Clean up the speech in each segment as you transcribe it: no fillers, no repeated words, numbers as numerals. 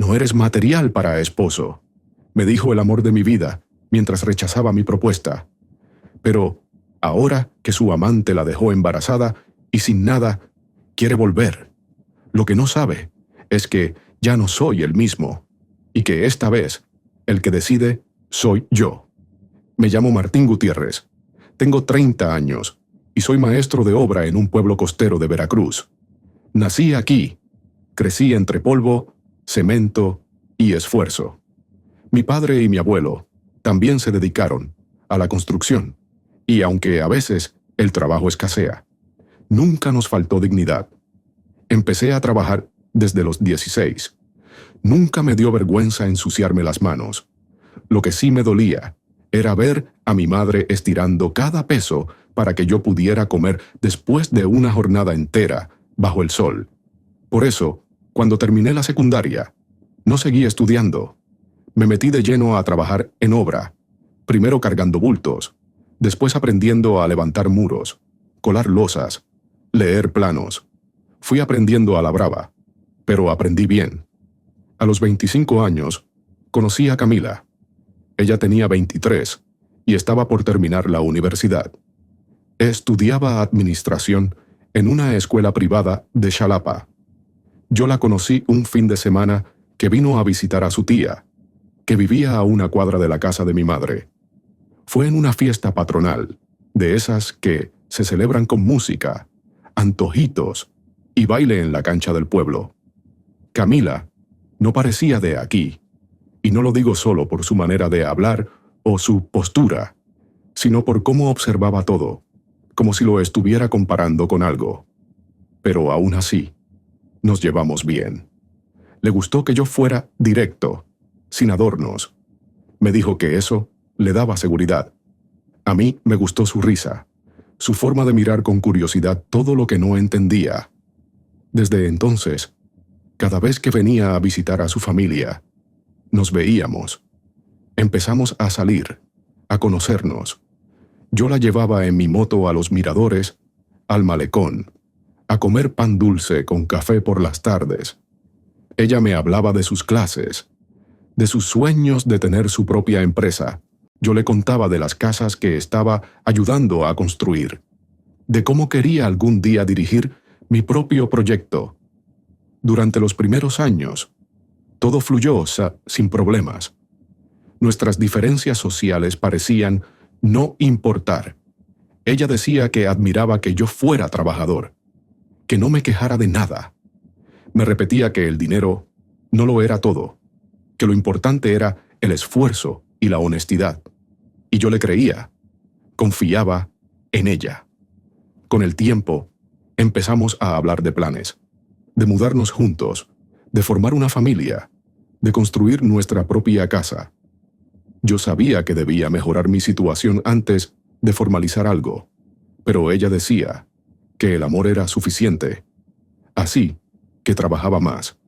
No eres material para esposo, me dijo el amor de mi vida, mientras rechazaba mi propuesta. Pero ahora que su amante la dejó embarazada y sin nada, quiere volver. Lo que no sabe es que ya no soy el mismo, y que esta vez el que decide soy yo. Me llamo Martín Gutiérrez, tengo 30 años y soy maestro de obra en un pueblo costero de Veracruz. Nací aquí, crecí entre polvo, cemento y esfuerzo. Mi padre y mi abuelo también se dedicaron a la construcción, y aunque a veces el trabajo escasea, nunca nos faltó dignidad. Empecé a trabajar desde los 16. Nunca me dio vergüenza ensuciarme las manos. Lo que sí me dolía era ver a mi madre estirando cada peso para que yo pudiera comer después de una jornada entera bajo el sol. Por eso, cuando terminé la secundaria, no seguí estudiando. Me metí de lleno a trabajar en obra, primero cargando bultos, después aprendiendo a levantar muros, colar losas, leer planos. Fui aprendiendo a la brava, pero aprendí bien. A los 25 años, conocí a Camila. Ella tenía 23 y estaba por terminar la universidad. Estudiaba administración en una escuela privada de Xalapa. Yo la conocí un fin de semana que vino a visitar a su tía, que vivía a una cuadra de la casa de mi madre. Fue en una fiesta patronal, de esas que se celebran con música, antojitos y baile en la cancha del pueblo. Camila no parecía de aquí, y no lo digo solo por su manera de hablar o su postura, sino por cómo observaba todo, como si lo estuviera comparando con algo. Pero aún así, nos llevamos bien. Le gustó que yo fuera directo, sin adornos. Me dijo que eso le daba seguridad. A mí me gustó su risa, su forma de mirar con curiosidad todo lo que no entendía. Desde entonces, cada vez que venía a visitar a su familia, nos veíamos. Empezamos a salir, a conocernos. Yo la llevaba en mi moto a los miradores, al malecón, a comer pan dulce con café por las tardes. Ella me hablaba de sus clases, de sus sueños de tener su propia empresa. Yo le contaba de las casas que estaba ayudando a construir, de cómo quería algún día dirigir mi propio proyecto. Durante los primeros años, todo fluyó sin problemas. Nuestras diferencias sociales parecían no importar. Ella decía que admiraba que yo fuera trabajador, que no me quejara de nada. Me repetía que el dinero no lo era todo, que lo importante era el esfuerzo y la honestidad. Y yo le creía, confiaba en ella. Con el tiempo, empezamos a hablar de planes, de mudarnos juntos, de formar una familia, de construir nuestra propia casa. Yo sabía que debía mejorar mi situación antes de formalizar algo, pero ella decía que el amor era suficiente. Así que trabajaba más,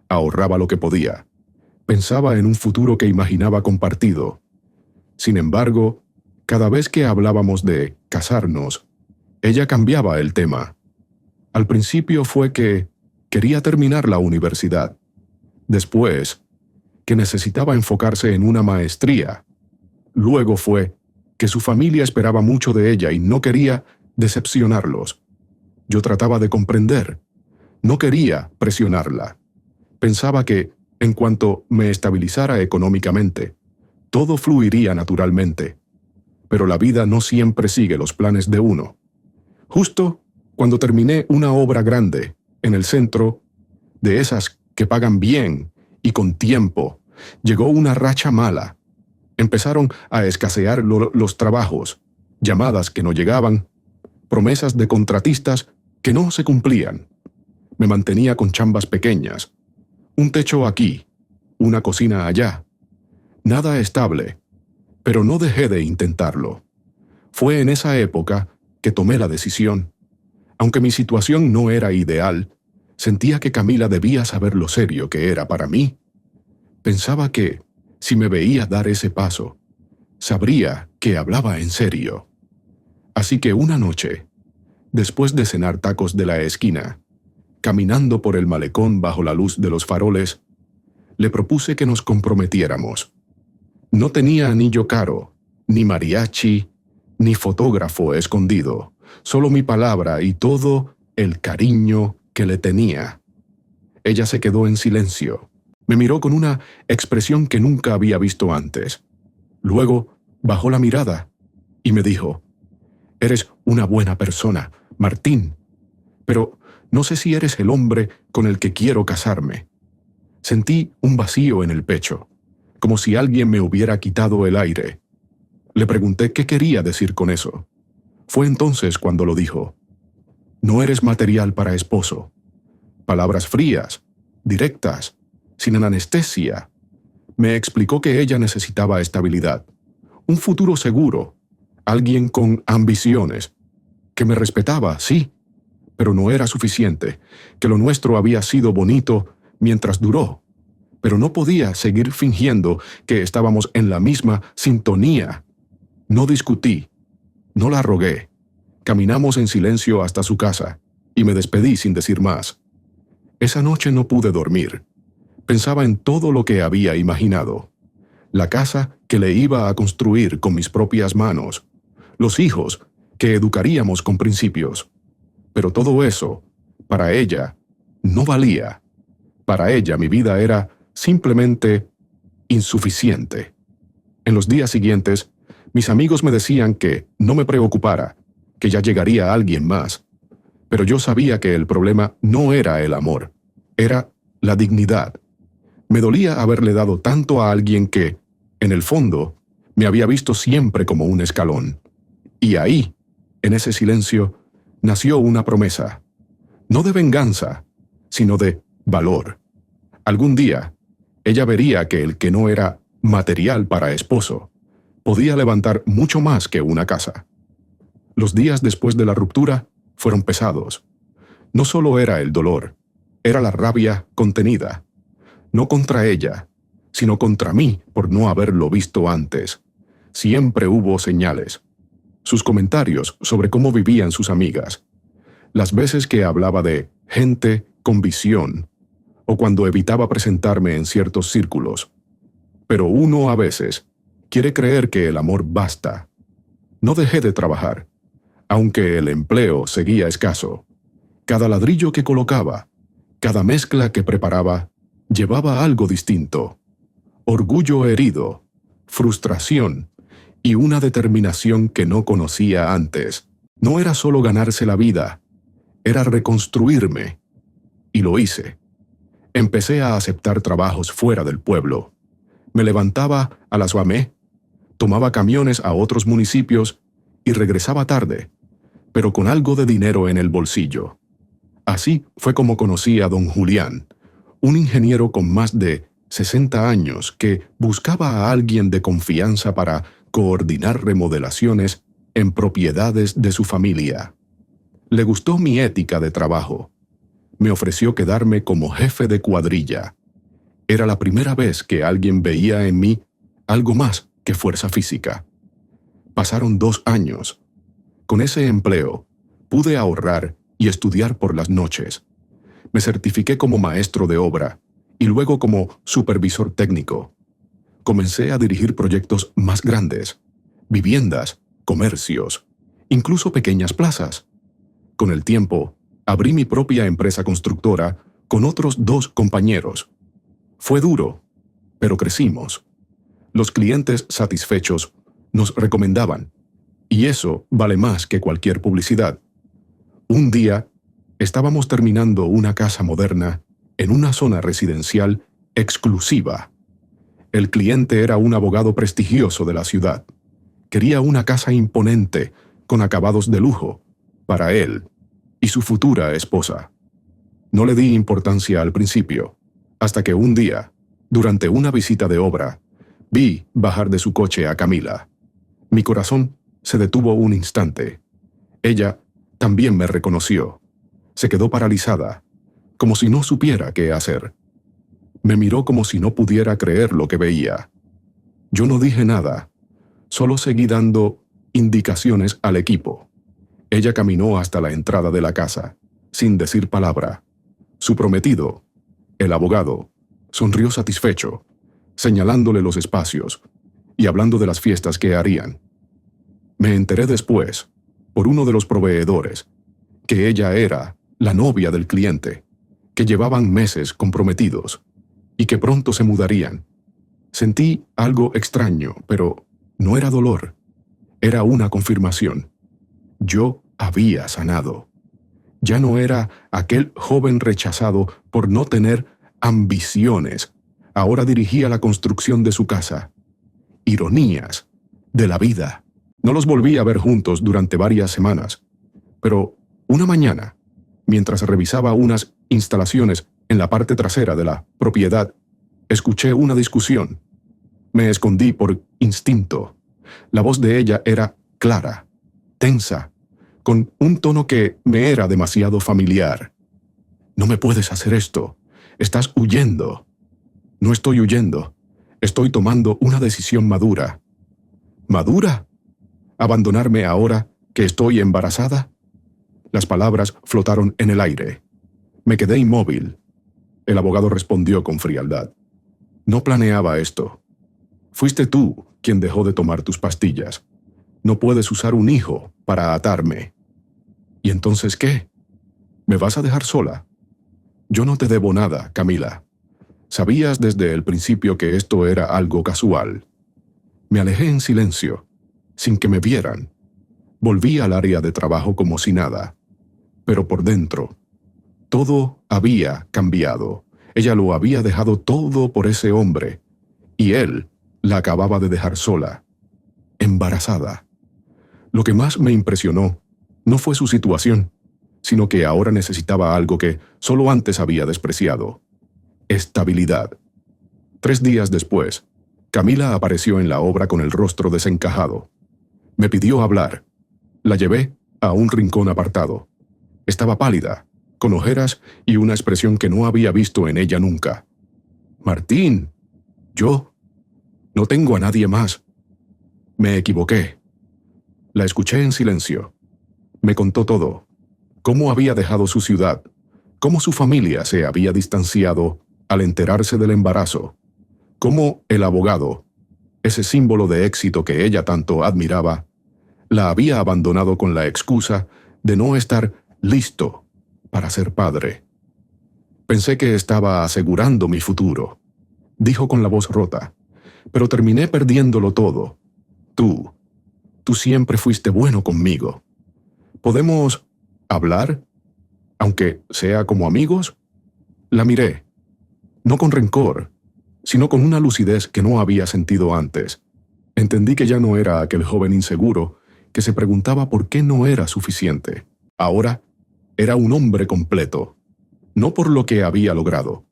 ahorraba lo que podía, pensaba en un futuro que imaginaba compartido. Sin embargo, cada vez que hablábamos de casarnos, ella cambiaba el tema. Al principio fue que quería terminar la universidad. Después, que necesitaba enfocarse en una maestría. Luego fue que su familia esperaba mucho de ella y no quería decepcionarlos. Yo trataba de comprender. No quería presionarla. Pensaba que, en cuanto me estabilizara económicamente, todo fluiría naturalmente. Pero la vida no siempre sigue los planes de uno. Justo cuando terminé una obra grande, en el centro, de esas que pagan bien y con tiempo, llegó una racha mala. Empezaron a escasear los trabajos, llamadas que no llegaban, promesas de contratistas que no se cumplían. Me mantenía con chambas pequeñas, un techo aquí, una cocina allá. Nada estable, pero no dejé de intentarlo. Fue en esa época que tomé la decisión. Aunque mi situación no era ideal, sentía que Camila debía saber lo serio que era para mí. Pensaba que, si me veía dar ese paso, sabría que hablaba en serio. Así que una noche, después de cenar tacos de la esquina, caminando por el malecón bajo la luz de los faroles, Le propuse que nos comprometiéramos. No tenía anillo caro, ni mariachi, ni fotógrafo escondido, solo mi palabra y todo el cariño que le tenía. Ella se quedó en silencio. Me miró con una expresión que nunca había visto antes. Luego bajó la mirada y me dijo: «Eres una buena persona, Martín, pero no sé si eres el hombre con el que quiero casarme». Sentí un vacío en el pecho, como si alguien me hubiera quitado el aire. Le pregunté qué quería decir con eso. Fue entonces cuando lo dijo: «No eres material para esposo». Palabras frías, directas, sin anestesia. Me explicó que ella necesitaba estabilidad, un futuro seguro, alguien con ambiciones, que me respetaba, sí, pero no era suficiente, que lo nuestro había sido bonito mientras duró, pero no podía seguir fingiendo que estábamos en la misma sintonía. No discutí, no la rogué. Caminamos en silencio hasta su casa y me despedí sin decir más. Esa noche no pude dormir. Pensaba en todo lo que había imaginado. La casa que le iba a construir con mis propias manos. Los hijos que educaríamos con principios. Pero todo eso, para ella, no valía. Para ella mi vida era simplemente insuficiente. En los días siguientes, mis amigos me decían que no me preocupara, que ya llegaría alguien más. Pero yo sabía que el problema no era el amor, era la dignidad. Me dolía haberle dado tanto a alguien que, en el fondo, me había visto siempre como un escalón. Y ahí, en ese silencio, nació una promesa, no de venganza, sino de valor. Algún día, ella vería que el que no era material para esposo podía levantar mucho más que una casa. Los días después de la ruptura fueron pesados. No solo era el dolor, era la rabia contenida. No contra ella, sino contra mí por no haberlo visto antes. Siempre hubo señales. Sus comentarios sobre cómo vivían sus amigas. Las veces que hablaba de gente con visión, o cuando evitaba presentarme en ciertos círculos. Pero uno a veces quiere creer que el amor basta. No dejé de trabajar, aunque el empleo seguía escaso. Cada ladrillo que colocaba, cada mezcla que preparaba, llevaba algo distinto. Orgullo herido, frustración y una determinación que no conocía antes. No era solo ganarse la vida, era reconstruirme. Y lo hice. Empecé a aceptar trabajos fuera del pueblo. Me levantaba a las UAME, tomaba camiones a otros municipios y regresaba tarde, pero con algo de dinero en el bolsillo. Así fue como conocí a don Julián, un ingeniero con más de 60 años que buscaba a alguien de confianza para coordinar remodelaciones en propiedades de su familia. Le gustó mi ética de trabajo. Me ofreció quedarme como jefe de cuadrilla. Era la primera vez que alguien veía en mí algo más que fuerza física. Pasaron 2 años. Con ese empleo, pude ahorrar y estudiar por las noches. Me certifiqué como maestro de obra y luego como supervisor técnico. Comencé a dirigir proyectos más grandes, viviendas, comercios, incluso pequeñas plazas. Con el tiempo, abrí mi propia empresa constructora con otros 2 compañeros. Fue duro, pero crecimos. Los clientes satisfechos nos recomendaban, y eso vale más que cualquier publicidad. Un día, estábamos terminando una casa moderna en una zona residencial exclusiva. El cliente era un abogado prestigioso de la ciudad. Quería una casa imponente, con acabados de lujo, para él y su futura esposa. No le di importancia al principio, hasta que un día, durante una visita de obra, vi bajar de su coche a Camila. Mi corazón se detuvo un instante. Ella también me reconoció. Se quedó paralizada, como si no supiera qué hacer. Me miró como si no pudiera creer lo que veía. Yo no dije nada, solo seguí dando indicaciones al equipo. Ella caminó hasta la entrada de la casa, sin decir palabra. Su prometido, el abogado, Sonrió satisfecho, señalándole los espacios y hablando de las fiestas que harían. Me enteré después, por uno de los proveedores, que ella era la novia del cliente, que llevaban meses comprometidos y que pronto se mudarían. Sentí algo extraño, pero no era dolor. Era una confirmación. Yo había sanado. Ya no era aquel joven rechazado por no tener ambiciones. Ahora dirigía la construcción de su casa. Ironías de la vida. No los volví a ver juntos durante varias semanas, pero una mañana, mientras revisaba unas instalaciones en la parte trasera de la propiedad, escuché una discusión. Me escondí por instinto. La voz de ella era clara, tensa, con un tono que me era demasiado familiar. No me puedes hacer esto. Estás huyendo. No estoy huyendo. Estoy tomando una decisión madura. ¿Madura? ¿Abandonarme ahora que estoy embarazada? Las palabras flotaron en el aire. Me quedé inmóvil. El abogado respondió con frialdad. No planeaba esto. Fuiste tú quien dejó de tomar tus pastillas. No puedes usar un hijo para atarme. ¿Y entonces qué? ¿Me vas a dejar sola? Yo no te debo nada, Camila. Sabías desde el principio que esto era algo casual. Me alejé en silencio, sin que me vieran. Volví al área de trabajo como si nada. Pero por dentro, todo había cambiado. Ella lo había dejado todo por ese hombre, y él la acababa de dejar sola, embarazada. Lo que más me impresionó no fue su situación, sino que ahora necesitaba algo que solo antes había despreciado: estabilidad. 3 días después, Camila apareció en la obra con el rostro desencajado. Me pidió hablar. La llevé a un rincón apartado. Estaba pálida, con ojeras y una expresión que no había visto en ella nunca. Martín, yo no tengo a nadie más. Me equivoqué. La escuché en silencio. Me contó todo. Cómo había dejado su ciudad, cómo su familia se había distanciado al enterarse del embarazo, cómo el abogado, ese símbolo de éxito que ella tanto admiraba, la había abandonado con la excusa de no estar listo para ser padre. Pensé que estaba asegurando mi futuro, dijo con la voz rota, pero terminé perdiéndolo todo. Tú siempre fuiste bueno conmigo. ¿Podemos hablar, aunque sea como amigos? La miré, no con rencor, sino con una lucidez que no había sentido antes. Entendí que ya no era aquel joven inseguro que se preguntaba por qué no era suficiente. Ahora era un hombre completo, no por lo que había logrado,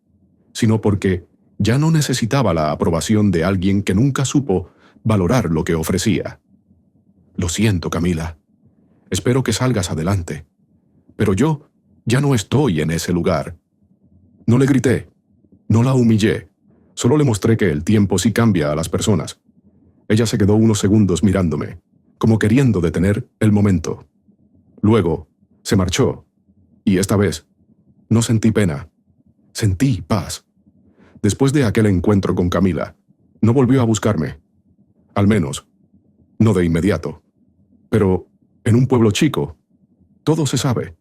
sino porque ya no necesitaba la aprobación de alguien que nunca supo valorar lo que ofrecía. Lo siento, Camila. Espero que salgas adelante. Pero yo ya no estoy en ese lugar. No le grité, no la humillé, solo le mostré que el tiempo sí cambia a las personas. Ella se quedó unos segundos mirándome, como queriendo detener el momento. Luego se marchó, y esta vez no sentí pena, sentí paz. Después de aquel encuentro con Camila, no volvió a buscarme. Al menos, no de inmediato. Pero en un pueblo chico, todo se sabe.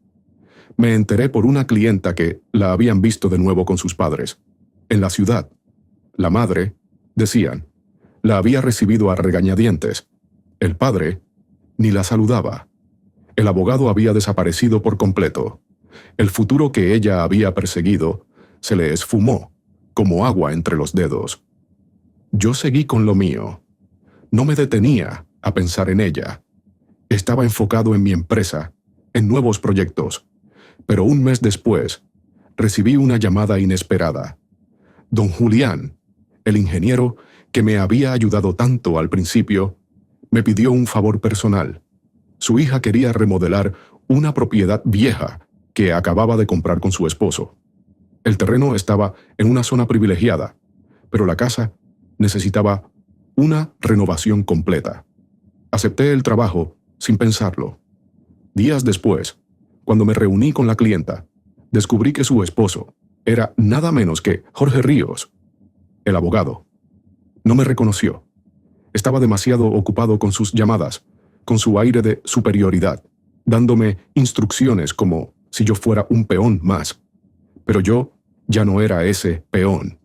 Me enteré por una clienta que la habían visto de nuevo con sus padres. En la ciudad, la madre, decían, la había recibido a regañadientes. El padre ni la saludaba. El abogado había desaparecido por completo. El futuro que ella había perseguido se le esfumó como agua entre los dedos. Yo seguí con lo mío. No me detenía a pensar en ella. Estaba enfocado en mi empresa, en nuevos proyectos. Pero un mes después, recibí una llamada inesperada. Don Julián, el ingeniero que me había ayudado tanto al principio, me pidió un favor personal. Su hija quería remodelar una propiedad vieja que acababa de comprar con su esposo. El terreno estaba en una zona privilegiada, pero la casa necesitaba una renovación completa. Acepté el trabajo sin pensarlo. Días después, cuando me reuní con la clienta, descubrí que su esposo, era nada menos que Jorge Ríos, el abogado. No me reconoció. Estaba demasiado ocupado con sus llamadas, con su aire de superioridad, dándome instrucciones como si yo fuera un peón más. Pero yo ya no era ese peón.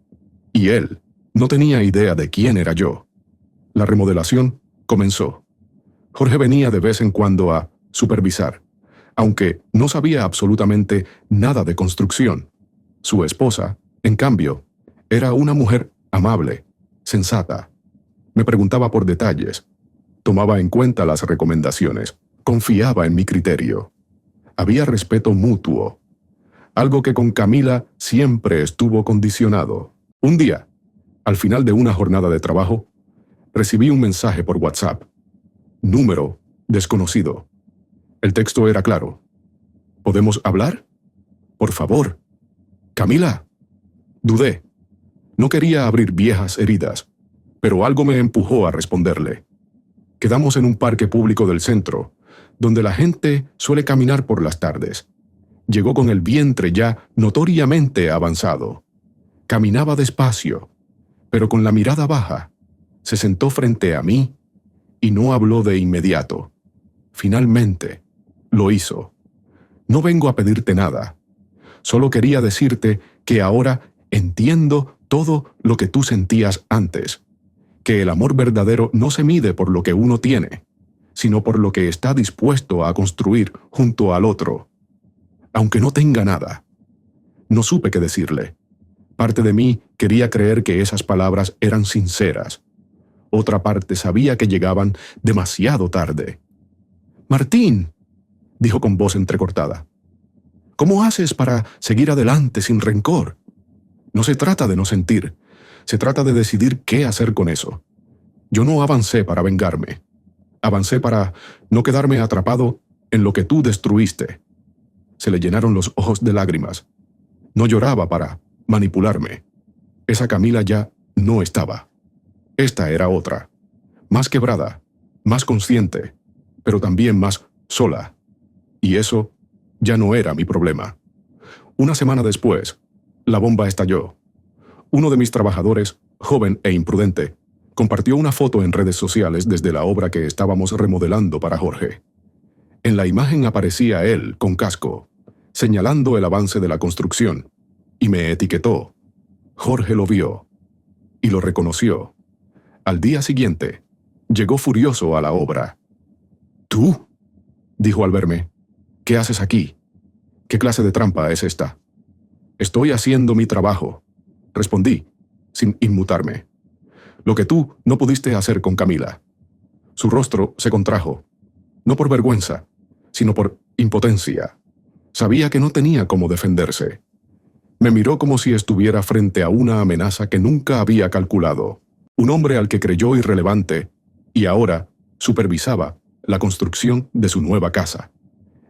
Y él no tenía idea de quién era yo. La remodelación comenzó. Jorge venía de vez en cuando a supervisar, aunque no sabía absolutamente nada de construcción. Su esposa, en cambio, era una mujer amable, sensata. Me preguntaba por detalles, tomaba en cuenta las recomendaciones, confiaba en mi criterio. Había respeto mutuo, algo que con Camila siempre estuvo condicionado. Un día, al final de una jornada de trabajo, recibí un mensaje por WhatsApp. Número desconocido. El texto era claro. ¿Podemos hablar? Por favor. Camila. Dudé. No quería abrir viejas heridas, pero algo me empujó a responderle. Quedamos en un parque público del centro, donde la gente suele caminar por las tardes. Llegó con el vientre ya notoriamente avanzado. Caminaba despacio, pero con la mirada baja. Se sentó frente a mí y no habló de inmediato. Finalmente, lo hizo. No vengo a pedirte nada. Solo quería decirte que ahora entiendo todo lo que tú sentías antes, que el amor verdadero no se mide por lo que uno tiene, sino por lo que está dispuesto a construir junto al otro. Aunque no tenga nada. No supe qué decirle. Parte de mí quería creer que esas palabras eran sinceras. Otra parte sabía que llegaban demasiado tarde. «Martín», dijo con voz entrecortada, «¿cómo haces para seguir adelante sin rencor? No se trata de no sentir, se trata de decidir qué hacer con eso. Yo no avancé para vengarme. Avancé para no quedarme atrapado en lo que tú destruiste». Se le llenaron los ojos de lágrimas. No lloraba para manipularme. Esa Camila ya no estaba. Esta era otra, más quebrada, más consciente, pero también más sola. Y eso ya no era mi problema. Una semana después, la bomba estalló. Uno de mis trabajadores, joven e imprudente, compartió una foto en redes sociales desde la obra que estábamos remodelando para Jorge. En la imagen aparecía él con casco, señalando el avance de la construcción, y me etiquetó. Jorge lo vio y lo reconoció. Al día siguiente, llegó furioso a la obra. «¿Tú?», dijo al verme. «¿Qué haces aquí? ¿Qué clase de trampa es esta?» «Estoy haciendo mi trabajo», respondí, sin inmutarme. «Lo que tú no pudiste hacer con Camila». Su rostro se contrajo, no por vergüenza, sino por impotencia. Sabía que no tenía cómo defenderse. Me miró como si estuviera frente a una amenaza que nunca había calculado. Un hombre al que creyó irrelevante y ahora supervisaba la construcción de su nueva casa.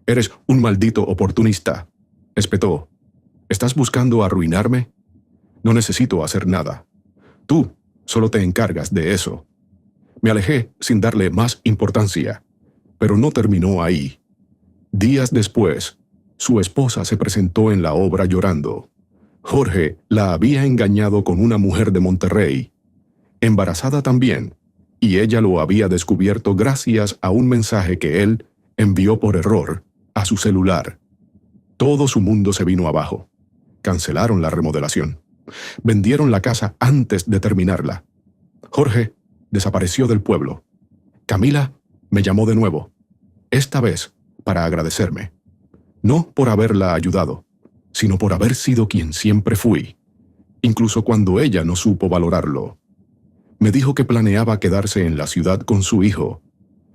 «Eres un maldito oportunista», espetó. «¿Estás buscando arruinarme? No necesito hacer nada. Tú solo te encargas de eso». Me alejé sin darle más importancia, pero no terminó ahí. Días después, su esposa se presentó en la obra llorando. Jorge la había engañado con una mujer de Monterrey, embarazada también, y ella lo había descubierto gracias a un mensaje que él envió por error a su celular. Todo su mundo se vino abajo. Cancelaron la remodelación. Vendieron la casa antes de terminarla. Jorge desapareció del pueblo. Camila me llamó de nuevo, esta vez para agradecerme. No por haberla ayudado, sino por haber sido quien siempre fui, incluso cuando ella no supo valorarlo. Me dijo que planeaba quedarse en la ciudad con su hijo,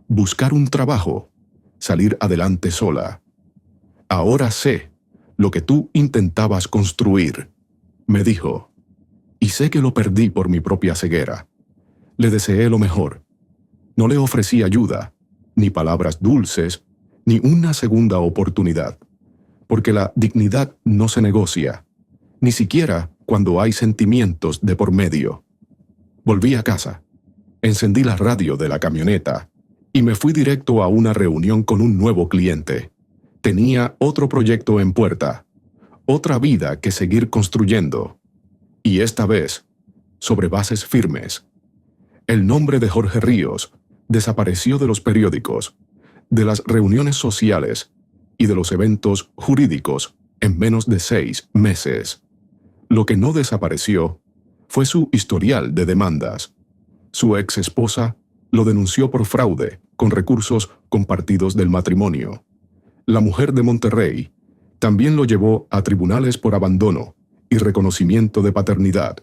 buscar un trabajo, salir adelante sola. «Ahora sé lo que tú intentabas construir», me dijo, «y sé que lo perdí por mi propia ceguera». Le deseé lo mejor. No le ofrecí ayuda, ni palabras dulces, ni una segunda oportunidad, porque la dignidad no se negocia, ni siquiera cuando hay sentimientos de por medio. Volví a casa, encendí la radio de la camioneta y me fui directo a una reunión con un nuevo cliente. Tenía otro proyecto en puerta, otra vida que seguir construyendo, y esta vez sobre bases firmes. El nombre de Jorge Ríos desapareció de los periódicos, de las reuniones sociales y de los eventos jurídicos en menos de 6 meses. Lo que no desapareció fue su historial de demandas. Su ex esposa lo denunció por fraude con recursos compartidos del matrimonio. La mujer de Monterrey también lo llevó a tribunales por abandono y reconocimiento de paternidad.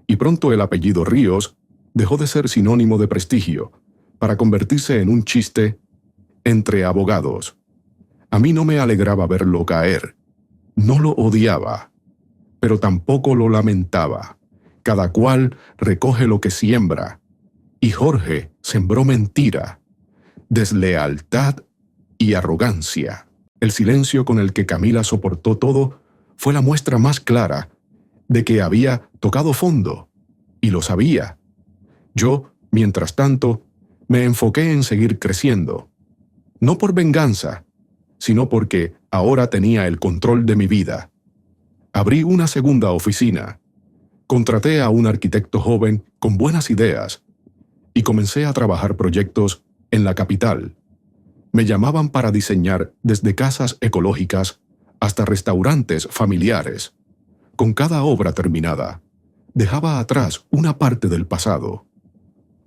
Y pronto el apellido Ríos dejó de ser sinónimo de prestigio para convertirse en un chiste entre abogados. A mí no me alegraba verlo caer. No lo odiaba, pero tampoco lo lamentaba. Cada cual recoge lo que siembra. Y Jorge sembró mentira, deslealtad y arrogancia. El silencio con el que Camila soportó todo fue la muestra más clara de que había tocado fondo, y lo sabía. Yo, mientras tanto, me enfoqué en seguir creciendo. No por venganza, sino porque ahora tenía el control de mi vida. Abrí una segunda oficina, contraté a un arquitecto joven con buenas ideas y comencé a trabajar proyectos en la capital. Me llamaban para diseñar desde casas ecológicas hasta restaurantes familiares. Con cada obra terminada, dejaba atrás una parte del pasado.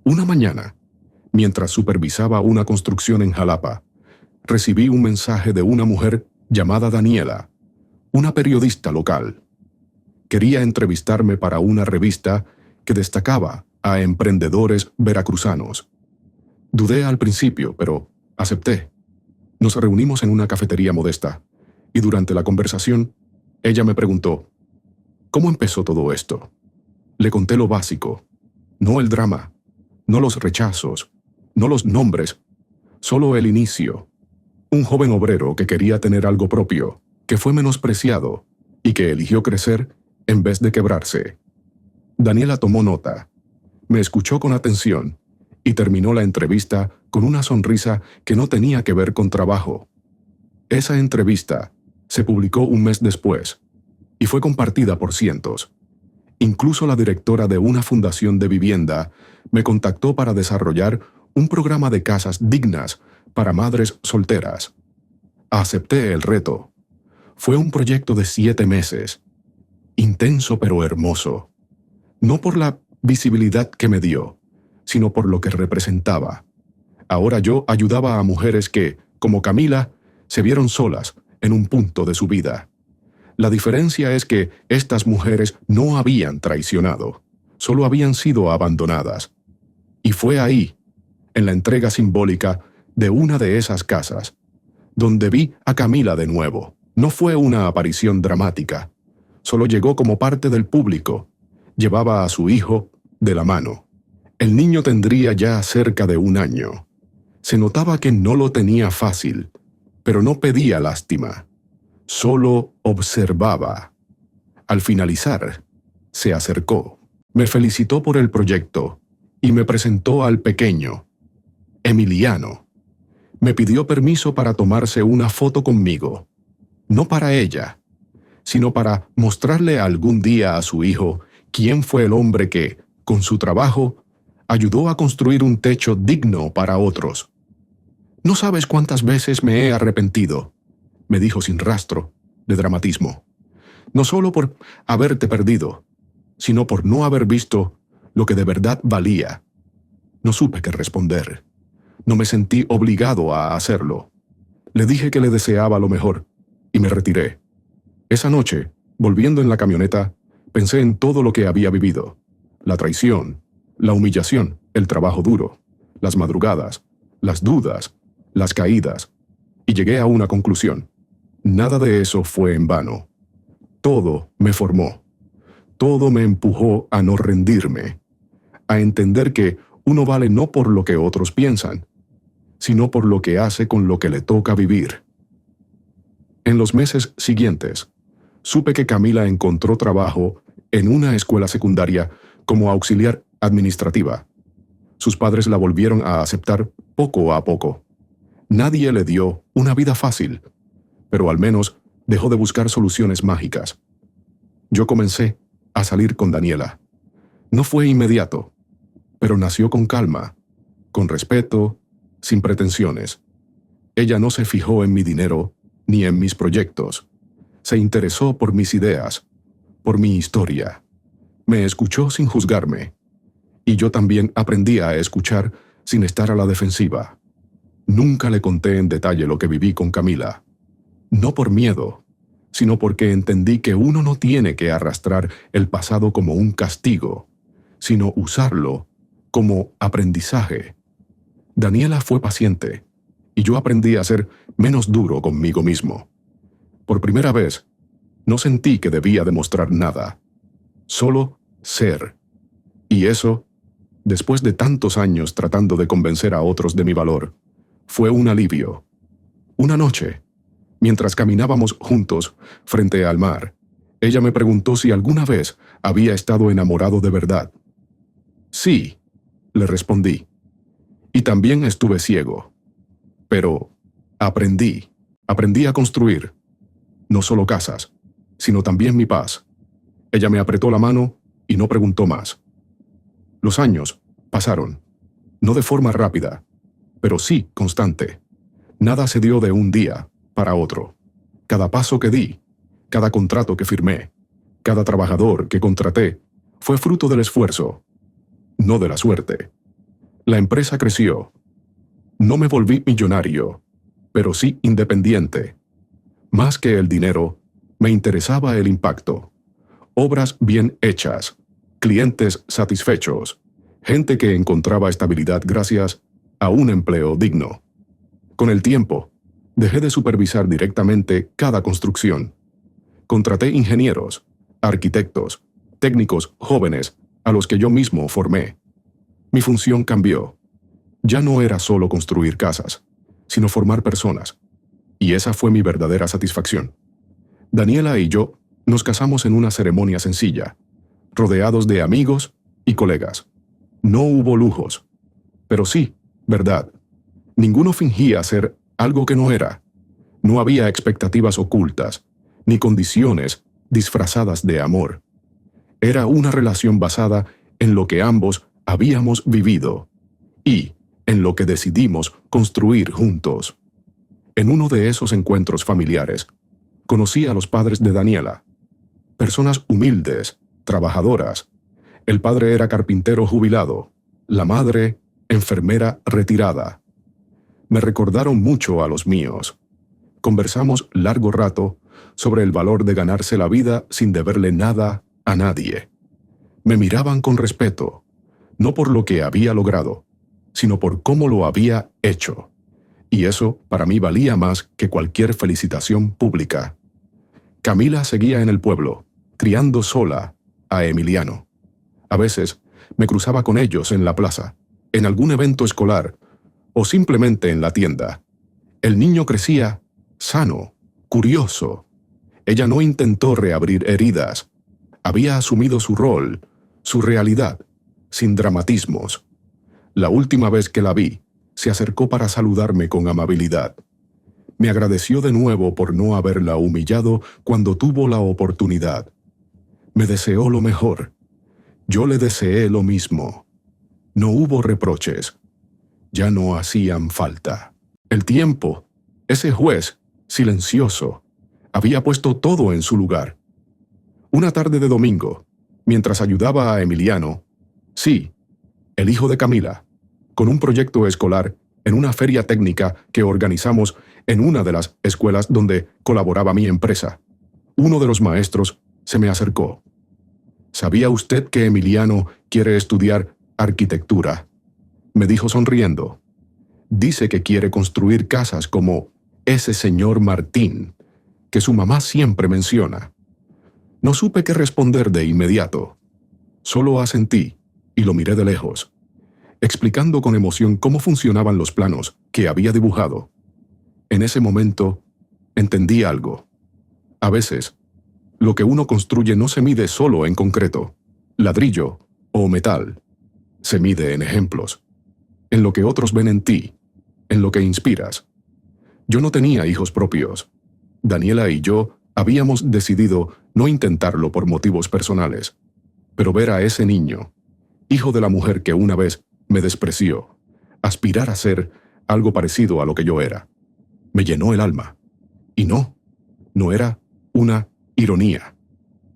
Una mañana, mientras supervisaba una construcción en Jalapa, recibí un mensaje de una mujer llamada Daniela, una periodista local. Quería entrevistarme para una revista que destacaba a emprendedores veracruzanos. Dudé al principio, pero acepté. Nos reunimos en una cafetería modesta, y durante la conversación, ella me preguntó, ¿cómo empezó todo esto? Le conté lo básico, no el drama, no los rechazos, no los nombres, solo el inicio. Un joven obrero que quería tener algo propio, que fue menospreciado y que eligió crecer en vez de quebrarse. Daniela tomó nota, me escuchó con atención y terminó la entrevista con una sonrisa que no tenía que ver con trabajo. Esa entrevista se publicó un mes después y fue compartida por cientos. Incluso la directora de una fundación de vivienda me contactó para desarrollar un programa de casas dignas para madres solteras. Acepté el reto. Fue un proyecto de 7 meses, intenso pero hermoso. No por la visibilidad que me dio, sino por lo que representaba. Ahora yo ayudaba a mujeres que, como Camila, se vieron solas en un punto de su vida. La diferencia es que estas mujeres no habían traicionado, solo habían sido abandonadas. Y fue ahí, en la entrega simbólica de una de esas casas, donde vi a Camila de nuevo. No fue una aparición dramática, solo llegó como parte del público. Llevaba a su hijo de la mano. El niño tendría ya cerca de 1 año. Se notaba que no lo tenía fácil, pero no pedía lástima. Solo observaba. Al finalizar, se acercó. Me felicitó por el proyecto y me presentó al pequeño, Emiliano. Me pidió permiso para tomarse una foto conmigo. No para ella, sino para mostrarle algún día a su hijo quién fue el hombre que, con su trabajo, ayudó a construir un techo digno para otros. No sabes cuántas veces me he arrepentido, me dijo sin rastro de dramatismo. No solo por haberte perdido, sino por no haber visto lo que de verdad valía. No supe qué responder. No me sentí obligado a hacerlo. Le dije que le deseaba lo mejor y me retiré. Esa noche, volviendo en la camioneta, pensé en todo lo que había vivido. La traición, la humillación, el trabajo duro, las madrugadas, las dudas, las caídas, y llegué a una conclusión. Nada de eso fue en vano. Todo me formó. Todo me empujó a no rendirme, a entender que uno vale no por lo que otros piensan, sino por lo que hace con lo que le toca vivir. En los meses siguientes, supe que Camila encontró trabajo en una escuela secundaria como auxiliar administrativa. Sus padres la volvieron a aceptar poco a poco. Nadie le dio una vida fácil, pero al menos Dejó de buscar soluciones mágicas. Yo comencé a salir con Daniela. No fue inmediato, pero nació con calma, con respeto, sin pretensiones. Ella no se fijó en mi dinero ni en mis proyectos. Se interesó por mis ideas, por mi historia. Me escuchó sin juzgarme. Y yo también aprendí a escuchar sin estar a la defensiva. Nunca le conté en detalle lo que viví con Camila. No por miedo, sino porque entendí que uno no tiene que arrastrar el pasado como un castigo, sino usarlo como aprendizaje. Daniela fue paciente, y yo aprendí a ser menos duro conmigo mismo. Por primera vez, no sentí que debía demostrar nada, solo ser. Y eso, después de tantos años tratando de convencer a otros de mi valor, fue un alivio. Una noche, mientras caminábamos juntos frente al mar, ella me preguntó si alguna vez había estado enamorado de verdad. Sí, le respondí. Y también estuve ciego. Pero aprendí a construir, no solo casas, sino también mi paz. Ella me apretó la mano y no preguntó más. Los años pasaron, no de forma rápida, pero sí constante. Nada se dio de un día para otro. Cada paso que di, cada contrato que firmé, cada trabajador que contraté, fue fruto del esfuerzo, no de la suerte. La empresa creció. No me volví millonario, pero sí independiente. Más que el dinero, me interesaba el impacto. Obras bien hechas, clientes satisfechos, gente que encontraba estabilidad gracias a un empleo digno. Con el tiempo, dejé de supervisar directamente cada construcción. Contraté ingenieros, arquitectos, técnicos jóvenes a los que yo mismo formé. Mi función cambió. Ya no era solo construir casas, sino formar personas. Y esa fue mi verdadera satisfacción. Daniela y yo nos casamos en una ceremonia sencilla, rodeados de amigos y colegas. No hubo lujos, pero sí, verdad. Ninguno fingía ser algo que no era. No había expectativas ocultas, ni condiciones disfrazadas de amor. Era una relación basada en lo que ambos habíamos vivido y en lo que decidimos construir juntos. En uno de esos encuentros familiares, conocí a los padres de Daniela. Personas humildes, trabajadoras. El padre era carpintero jubilado, la madre, enfermera retirada. Me recordaron mucho a los míos. Conversamos largo rato sobre el valor de ganarse la vida sin deberle nada a nadie. Me miraban con respeto, no por lo que había logrado, sino por cómo lo había hecho. Y eso para mí valía más que cualquier felicitación pública. Camila seguía en el pueblo, criando sola a Emiliano. A veces me cruzaba con ellos en la plaza, en algún evento escolar o simplemente en la tienda. El niño crecía sano, curioso. Ella no intentó reabrir heridas. Había asumido su rol, su realidad, sin dramatismos. La última vez que la vi, se acercó para saludarme con amabilidad. Me agradeció de nuevo por no haberla humillado cuando tuvo la oportunidad. Me deseó lo mejor. Yo le deseé lo mismo. No hubo reproches. Ya no hacían falta. El tiempo, ese juez, silencioso, había puesto todo en su lugar. Una tarde de domingo, mientras ayudaba a Emiliano, sí, el hijo de Camila, con un proyecto escolar en una feria técnica que organizamos en una de las escuelas donde colaboraba mi empresa. Uno de los maestros se me acercó. ¿Sabía usted que Emiliano quiere estudiar arquitectura?, me dijo sonriendo. Dice que quiere construir casas como ese señor Martín, que su mamá siempre menciona. No supe qué responder de inmediato. Solo asentí y lo miré de lejos, explicando con emoción cómo funcionaban los planos que había dibujado. En ese momento, entendí algo. A veces, lo que uno construye no se mide solo en concreto, ladrillo o metal. Se mide en ejemplos, en lo que otros ven en ti, en lo que inspiras. Yo no tenía hijos propios. Daniela y yo Habíamos decidido no intentarlo por motivos personales, pero ver a ese niño, hijo de la mujer que una vez me despreció, aspirar a ser algo parecido a lo que yo era, me llenó el alma. Y no era una ironía,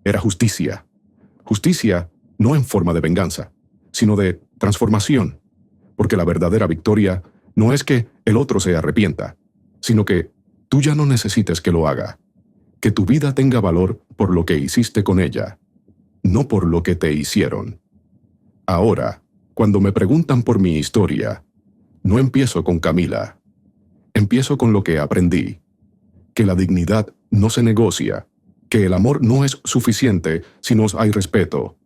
era justicia. Justicia no en forma de venganza, sino de transformación, porque la verdadera victoria no es que el otro se arrepienta, sino que tú ya no necesites que lo haga, que tu vida tenga valor por lo que hiciste con ella, no por lo que te hicieron. Ahora, cuando me preguntan por mi historia, no empiezo con Camila, empiezo con lo que aprendí, que la dignidad no se negocia, que el amor no es suficiente si no hay respeto,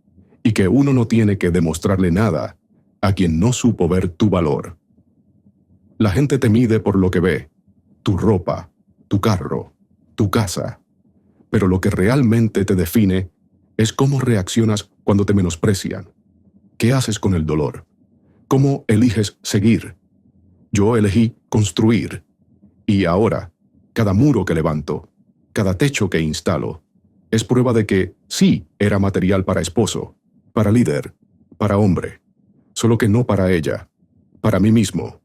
y que uno no tiene que demostrarle nada a quien no supo ver tu valor. La gente te mide por lo que ve, tu ropa, tu carro, tu casa, pero lo que realmente te define es cómo reaccionas cuando te menosprecian. ¿Qué haces con el dolor? ¿Cómo eliges seguir? Yo elegí construir, y ahora, cada muro que levanto, cada techo que instalo, es prueba de que sí era material para esposo, para líder, para hombre, solo que no para ella, para mí mismo.